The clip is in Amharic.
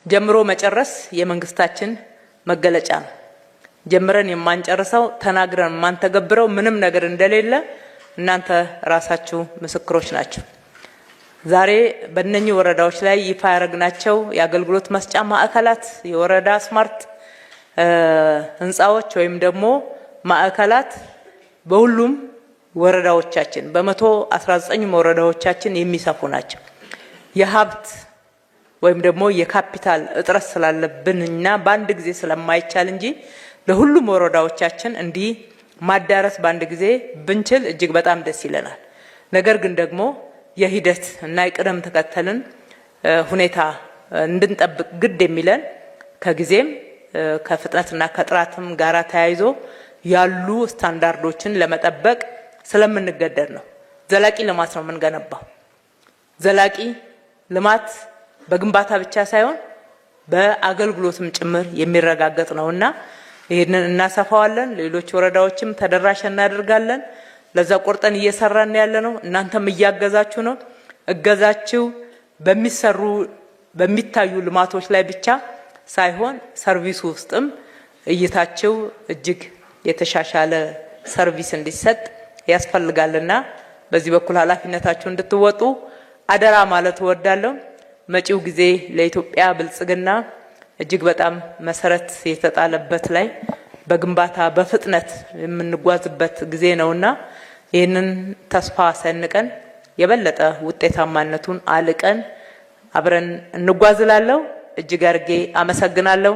ጀምሮ መጨረስ የመንግስታችን መገለጫ ነው። ጀምረን የማንጨርሰው ተናግረን ማንተገብረው ምንም ነገር እንደሌለ እናንተ ራሳችሁ ምስክሮች ናችሁ። ዛሬ በእነኚህ ወረዳዎች ላይ ይፋ ያደረግናቸው የአገልግሎት መስጫ ማዕከላት የወረዳ ስማርት ህንጻዎች ወይም ደግሞ ማዕከላት በሁሉም ወረዳዎቻችን በ119 ወረዳዎቻችን የሚሰፉ ናቸው። የሀብት ወይም ደግሞ የካፒታል እጥረት ስላለብንና በአንድ ጊዜ ስለማይቻል እንጂ ለሁሉም ወረዳዎቻችን እንዲህ ማዳረስ በአንድ ጊዜ ብንችል እጅግ በጣም ደስ ይለናል። ነገር ግን ደግሞ የሂደት እና የቅደም ተከተልን ሁኔታ እንድንጠብቅ ግድ የሚለን ከጊዜም ከፍጥነትና ከጥራትም ጋራ ተያይዞ ያሉ ስታንዳርዶችን ለመጠበቅ ስለምንገደድ ነው። ዘላቂ ልማት ነው የምንገነባው። ዘላቂ ልማት በግንባታ ብቻ ሳይሆን በአገልግሎትም ጭምር የሚረጋገጥ ነውና ይሄንን እናሰፋዋለን። ሌሎች ወረዳዎችም ተደራሽ እናደርጋለን። ለዛ ቆርጠን እየሰራን ያለነው እናንተም እያገዛችሁ ነው። እገዛችሁ በሚሰሩ በሚታዩ ልማቶች ላይ ብቻ ሳይሆን ሰርቪስ ውስጥም እይታችሁ እጅግ የተሻሻለ ሰርቪስ እንዲሰጥ ያስፈልጋልና በዚህ በኩል ኃላፊነታችሁ እንድትወጡ አደራ ማለት እወዳለሁ። መጪው ጊዜ ለኢትዮጵያ ብልጽግና እጅግ በጣም መሰረት የተጣለበት ላይ በግንባታ በፍጥነት የምንጓዝበት ጊዜ ነውና ይህንን ተስፋ ሰንቀን የበለጠ ውጤታማነቱን አልቀን አብረን እንጓዝላለሁ። እጅግ አርጌ አመሰግናለሁ።